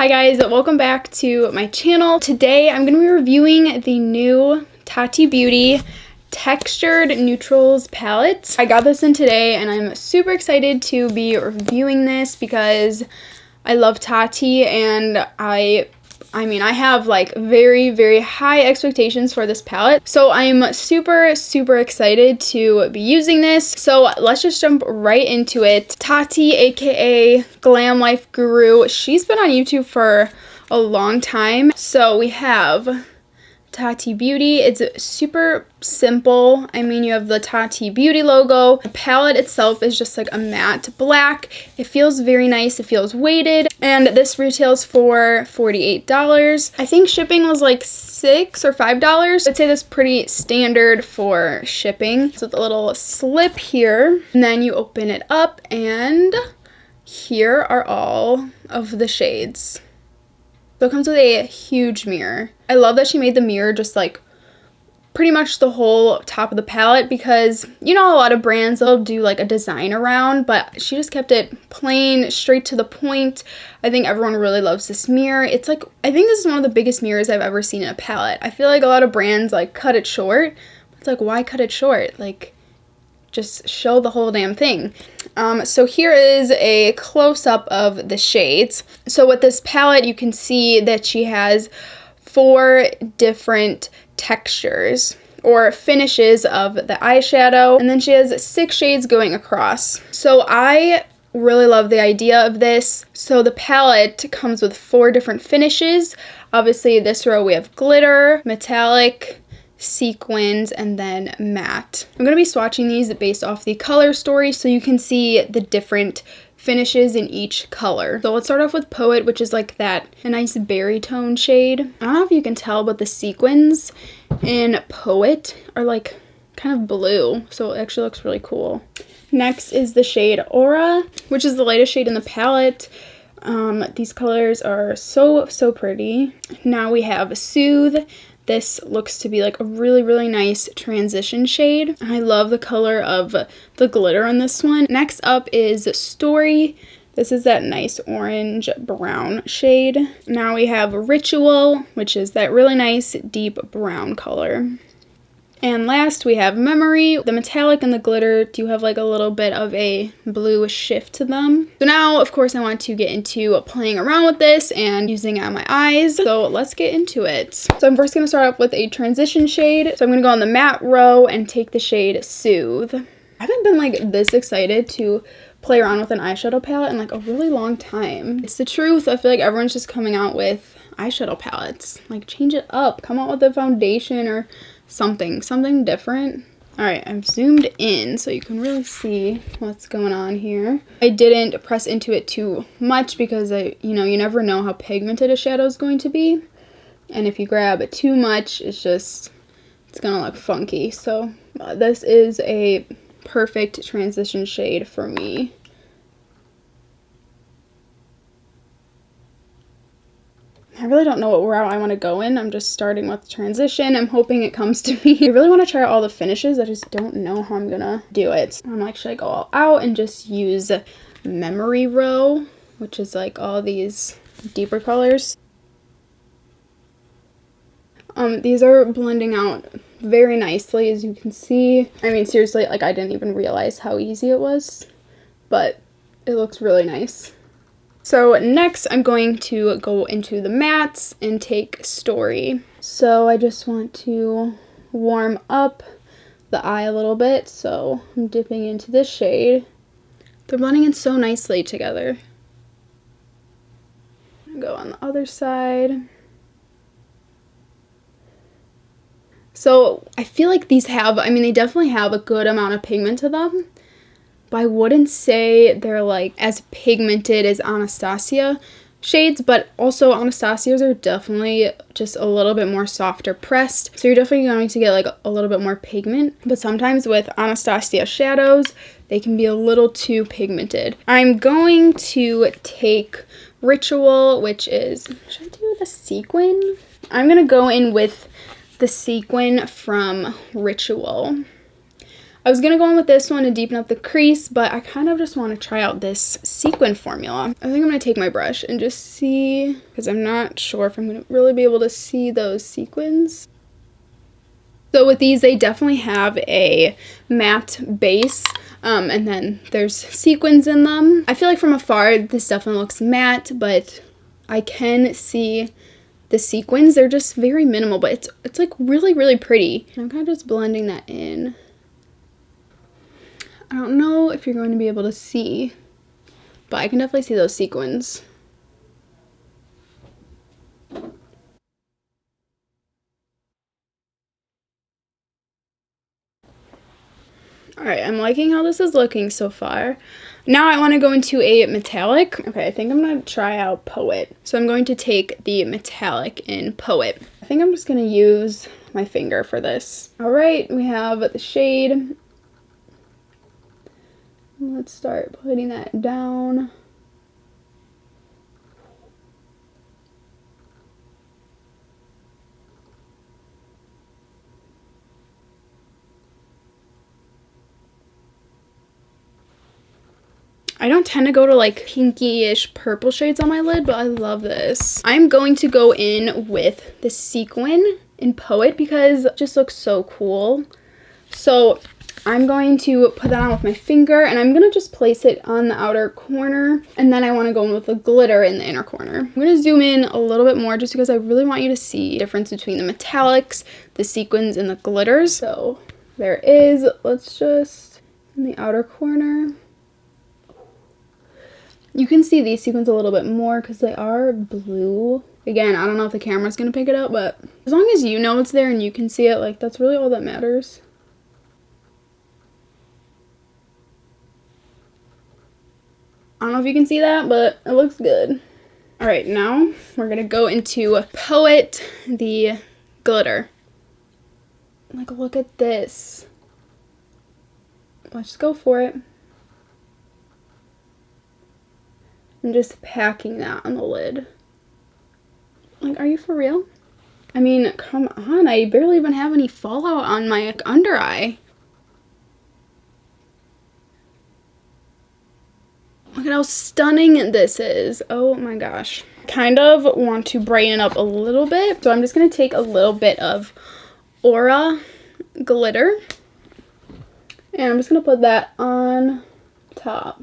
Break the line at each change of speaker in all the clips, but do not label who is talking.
Hi guys, welcome back to my channel. Today I'm going to be reviewing the new Tati Beauty Textured Neutrals palette. I got this in today and I'm super excited to be reviewing this because I love Tati and I have like very high expectations for this palette. So I'm super excited to be using this. So let's just jump right into it. Tati, aka GlamLifeGuru, she's been on YouTube for a long time. So we have Tati Beauty. It's super simple. You have the Tati Beauty logo. The palette itself is just like a matte black. It feels very nice. It feels weighted. And this retails for $48. I think shipping was like $6 or $5. I'd say that's pretty standard for shipping. So the little slip here. And then you open it up and here are all of the shades. So it comes with a huge mirror. I love that she made the mirror just like pretty much the whole top of the palette because, you know, a lot of brands, they'll do like a design around, but she just kept it plain, straight to the point. I think everyone really loves this mirror. It's like, I think this is one of the biggest mirrors I've ever seen in a palette. I feel like a lot of brands like cut it short. It's like, why cut it short? Like, just show the whole damn thing. So here is a close-up of the shades. So with this palette, you can see that she has 4 different textures or finishes of the eyeshadow, and then she has 6 shades going across. So I really love the idea of this. So the palette comes with 4 different finishes. Obviously, this row we have glitter, metallic, sequins, and then matte. I'm going to be swatching these based off the color story so you can see the different finishes in each color. So let's start off with Poet, which is like a nice berry tone shade. I don't know if you can tell, but the sequins in Poet are like kind of blue, so it actually looks really cool. Next is the shade Aura, which is the lightest shade in the palette. These colors are so pretty. Now we have Soothe. This looks to be like a really nice transition shade. I love the color of the glitter on this one. Next up is Story. This is that nice orange brown shade. Now we have Ritual, which is that really nice deep brown color. And last we have Memory. The metallic and the glitter do have like a little bit of a blue shift to them. So now, of course, I want to get into playing around with this and using it on my eyes. So let's get into it. So I'm first going to start off with a transition shade. So I'm going to go on the matte row and take the shade Soothe. I haven't been like this excited to play around with an eyeshadow palette in like a really long time. It's the truth. I feel like everyone's just coming out with eyeshadow palettes. Like, change it up. Come out with a foundation or something different. All right, I've zoomed in so you can really see what's going on here. I didn't press into it too much because you never know how pigmented a shadow is going to be. And if you grab too much, it's gonna look funky. So this is a perfect transition shade for me. I really don't know what route I want to go in. I'm just starting with transition. I'm hoping it comes to me. I really want to try all the finishes. I just don't know how I'm gonna do it. I'm like, should I go all out and just use Memory row, which is like all these deeper colors? These are blending out very nicely, as you can see. Seriously, like, I didn't even realize how easy it was, but it looks really nice. So next I'm going to go into the mattes and take Story. So I just want to warm up the eye a little bit, so I'm dipping into this shade. They're blending in so nicely together. Go on the other side. So I feel like these have, they definitely have a good amount of pigment to them. But I wouldn't say they're like as pigmented as Anastasia shades, but also Anastasia's are definitely just a little bit more softer pressed. So you're definitely going to get like a little bit more pigment. But sometimes with Anastasia shadows, they can be a little too pigmented. I'm going to take Ritual, which is, should I do the sequin? I'm going to go in with the sequin from Ritual. I was gonna go in with this one to deepen up the crease, but I kind of just want to try out this sequin formula. I think I'm gonna take my brush and just see, because I'm not sure if I'm gonna really be able to see those sequins. So with these, they definitely have a matte base, and then there's sequins in them. I feel like from afar, this definitely looks matte, but I can see the sequins. They're just very minimal, but it's like really, really pretty. I'm kind of just blending that in. I don't know if you're going to be able to see, but I can definitely see those sequins. Alright, I'm liking how this is looking so far. Now I want to go into a metallic. Okay, I think I'm going to try out Poet. So I'm going to take the metallic in Poet. I think I'm just going to use my finger for this. Alright, we have the shade. Let's start putting that down. I don't tend to go to like pinky-ish purple shades on my lid, but I love this. I'm going to go in with the sequin in Poet because it just looks so cool. So I'm going to put that on with my finger, and I'm going to just place it on the outer corner, and then I want to go in with the glitter in the inner corner. I'm going to zoom in a little bit more just because I really want you to see the difference between the metallics, the sequins, and the glitters. So there it is. Let's just, in the outer corner. You can see these sequins a little bit more because they are blue. Again, I don't know if the camera's going to pick it up, but as long as you know it's there and you can see it, like, that's really all that matters. I don't know if you can see that, but it looks good. Alright, now we're going to go into Poet, the glitter. Like, look at this. Let's go for it. I'm just packing that on the lid. Like, are you for real? I mean, come on. I barely even have any fallout on my under eye. Look at how stunning this is. Oh my gosh. Kind of want to brighten it up a little bit. So I'm just going to take a little bit of Aura glitter. And I'm just going to put that on top.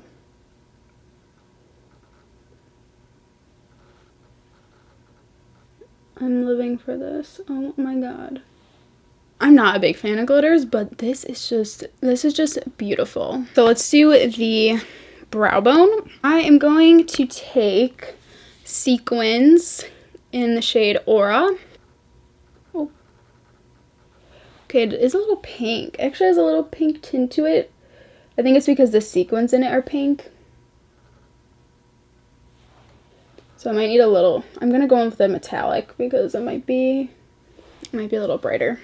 I'm living for this. Oh my god. I'm not a big fan of glitters, but this is just beautiful. So let's do the brow bone. I am going to take Sequins in the shade Aura. Oh. Okay, it is a little pink. Actually, it has a little pink tint to it. I think it's because the sequins in it are pink. So I might need a little, I'm going to go in with the metallic because it might be a little brighter.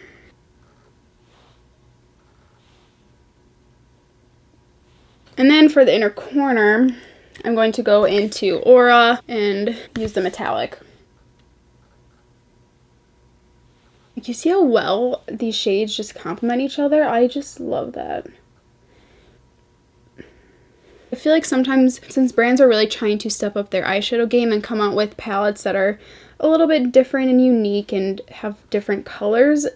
And then for the inner corner, I'm going to go into Aura and use the metallic. Like, you see how well these shades just complement each other? I just love that. I feel like sometimes, since brands are really trying to step up their eyeshadow game and come out with palettes that are a little bit different and unique and have different colors,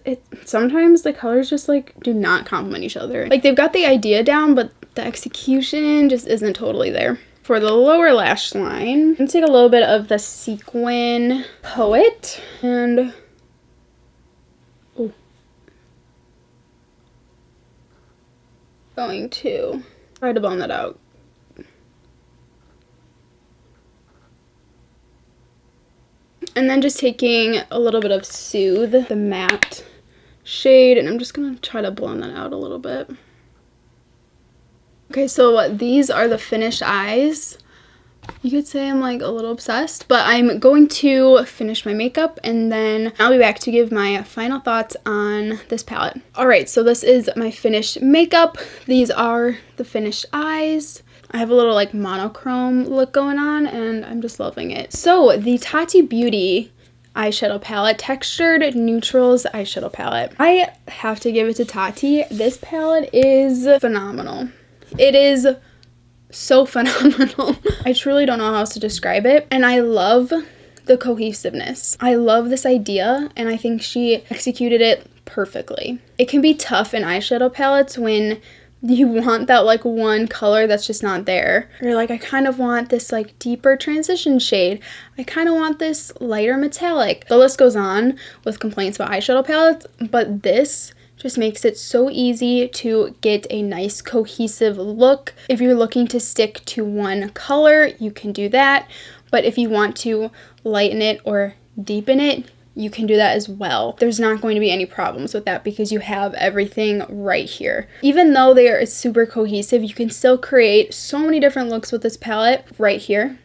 sometimes the colors just like do not complement each other. Like, they've got the idea down, but the execution just isn't totally there. For the lower lash line, I'm going to take a little bit of the Sequin Poet and going to try to blend that out. And then just taking a little bit of Soothe, the matte shade, and I'm just going to try to blend that out a little bit. Okay, so these are the finished eyes. You could say I'm like a little obsessed, but I'm going to finish my makeup and then I'll be back to give my final thoughts on this palette. Alright, so this is my finished makeup. These are the finished eyes. I have a little like monochrome look going on and I'm just loving it. So the Tati Beauty eyeshadow palette, Textured Neutrals eyeshadow palette. I have to give it to Tati. This palette is phenomenal. It is so phenomenal. I truly don't know how else to describe it, and I love the cohesiveness. I love this idea, and I think she executed it perfectly. It can be tough in eyeshadow palettes when you want that like one color that's just not there. You're like, I kind of want this like deeper transition shade. I kind of want this lighter metallic. The list goes on with complaints about eyeshadow palettes, but this just makes it so easy to get a nice cohesive look. If you're looking to stick to one color, you can do that. But if you want to lighten it or deepen it, you can do that as well. There's not going to be any problems with that because you have everything right here. Even though they are super cohesive, you can still create so many different looks with this palette right here.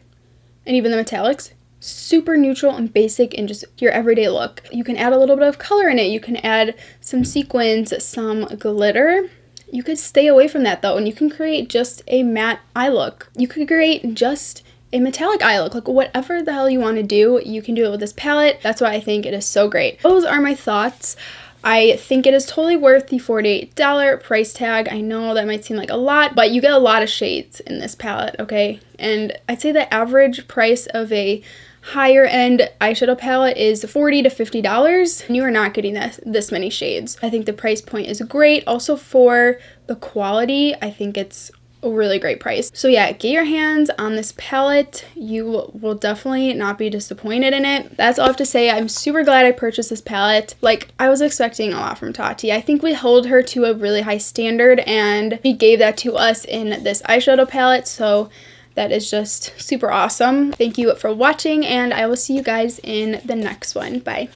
And even the metallics, super neutral and basic and just your everyday look. You can add a little bit of color in it. You can add some sequins, some glitter. You could stay away from that though, and you can create just a matte eye look. You could create just a metallic eye look. Like whatever the hell you want to do, you can do it with this palette. That's why I think it is so great. Those are my thoughts. I think it is totally worth the $48 price tag. I know that might seem like a lot, but you get a lot of shades in this palette, okay? And I'd say the average price of a higher end eyeshadow palette is $40 to $50, and you are not getting this many shades. I think the price point is great. Also for the quality, I think it's a really great price. So yeah, get your hands on this palette. You will definitely not be disappointed in it. That's all I have to say. I'm super glad I purchased this palette. Like, I was expecting a lot from Tati. I think we hold her to a really high standard, and she gave that to us in this eyeshadow palette, so that is just super awesome. Thank you for watching, and I will see you guys in the next one. Bye.